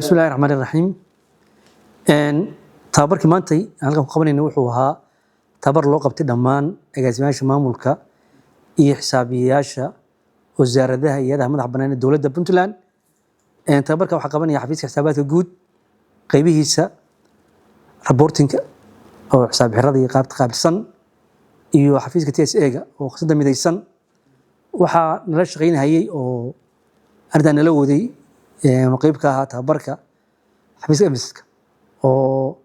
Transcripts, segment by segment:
بسم الله الرحمن الرحيم. tababarkii maantay aan halkan ku qabanayna wuxuu ahaa tababar loo qabtay dhammaan agaasimayaasha maamulka iyo xisaabiyeyaasha wasaaradaha iyo hay'adaha madaxa bannaan ee dowladda Puntland. Tababarka waxaa qabanaya xafiiska xisaabaadka guud qaybihiisa reporting-ka oo xisaab xirada iyo qaabta qaabilsan iyo xafiiska TSA-ga oo qasada midaysan. waxaa nala shaqaynayay oo arrintan nala waday qayb ka ahaa tababarka xafiiska emiska oo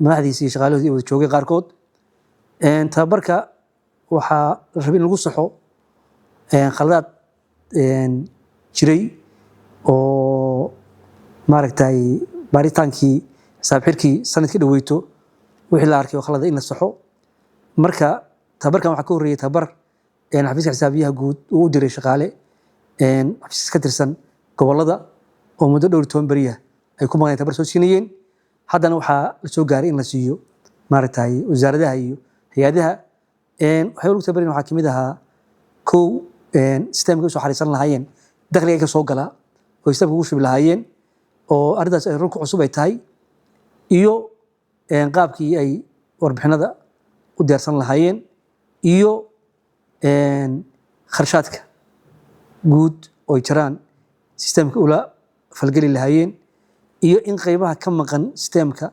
madaxdiisa iyo shaqaalahoodii wada joogay qaarkood. Tababarka waxaa la rabay in lagu saxo khaladaad jiray oo maaragtay baaritaankii xisaab xirkii sanadkii dhaweyto wixii la arkay oo khalada in la saxo. Marka tababarkan waxaa ka horreeyay tababar xafiiska xisaabiyaha guud uu u diray shaqaale xafiiska ka tirsan gobollada oo muddo dhowr iyo 10 beri ah ay ku maqnayeen tababar soo siinayeen. haddana waxaa la soo gaaray in la siiyo maaragtay wasaaradaha iyo hay'adaha. waxay ugu tababareen waxaa kamid ahaa kow systemka usoo xariisan lahaayeen dakhliga ka soo gala oo systemka ugu shubi lahaayeen oo arrintaas ay runku cusub ay tahay iyo qaabkii ay warbixinada u diyaarsan lahaayeen iyo kharashaadka guud oo jiraan systemka ula falgeli lahaayeen iyo in qaybaha ka maqan systemka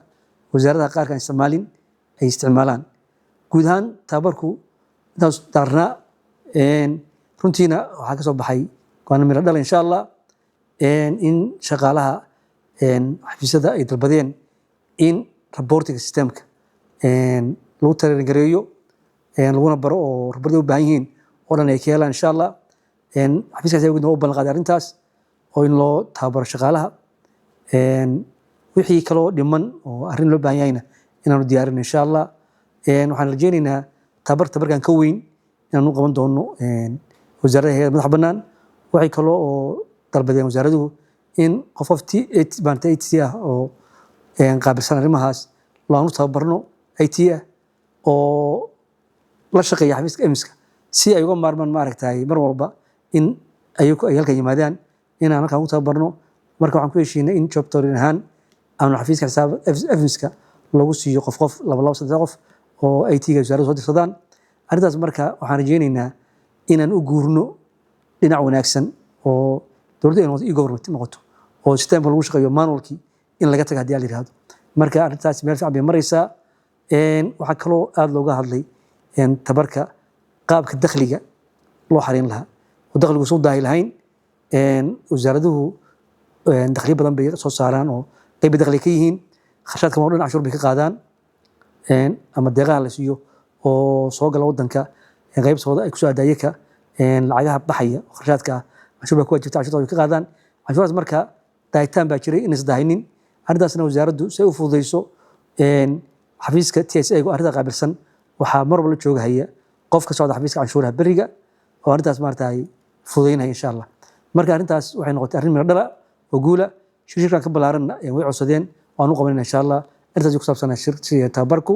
wasaaradaha qaarka aan isticmaalin ay isticmaalaan. guud ahaan tababarku intaas daarnaa runtiina waxaa ka soo baxay waana miro dhal insha allah in shaqaalaha xafiisyada ay dalbadeen in reporting systemka lagu tareegareeyo laguna baro oo rabarda u baahan yihiin oo dhan ay ka helaan insha allah. xafiiskaas ayaa u ballan qaaday arrintaas oo in loo tababaro shaqaalaha wixii kaloo dhiman oo arrin loo baahan yahayna inaanu diyaarin insha allah. waxaan rajaynaynaa tababarkan ka weyn inaanu qaban doono wasaaradaha hay'adaha madaxa bannaan. waxay kaloo oo dalbadeen wasaaraduhu in qof IT ah oo qaabilsan arrimahaas laanu tababarno IT ah oo la shaqeeya xafiiska emiska si ay uga maarmaan maaragtay mar walba in ay halkan yimaadaan inaan halkan ugu tababarno. marka waxaan ku heshiinay in job training ahaan aanu xafiiska xisaab emiska lagu siiyo qof laba saddex qof oo IT-ga wasaaradda soo dirsadaan. arrintaas marka waxaan rajaynaynaa inaan u guurno dhinac wanaagsan oo dowladda ay noqoto e-government noqoto oo systemka lagu shaqeeyo manualkii in laga tago haddii la yiraahdo. marka arrintaas meel fiican bay maraysaa. waxaa kaloo aad looga hadlay tabarka qaabka dakhliga loo xareyn lahaa oo dakhligu soo daahi lahayn. wasaaraduhu dakhliyo badan bay soo saaraan oo qayb dakhli ka yihiin kharashaadka oo dhan cashuur bay ka qaadaan ama deeqaha la siiyo oo soo gala wadanka qaybtooda ay ku soo aadaayaka lacagaha baxaya kharashaadka cashuur bay ku wajibtaa cashuurta ka qaadaan. cashuuraas marka daahitaan baa jiray in isdaahinin. arrintaasna wasaaraddu si ay u fududeyso xafiiska TSA-ga arrinta qaabilsan waxaa mar walba la jooga haya qof ka socda xafiiska canshuuraha beriga oo arrintaas maaragtay fududeynaya insha allah. marka arrintaas waxay noqotay arrin miro dhala oo guula shirkan ka balaaranna way codsadeen waan u qabanayna insha allah. arrintaas ku saabsan tababarku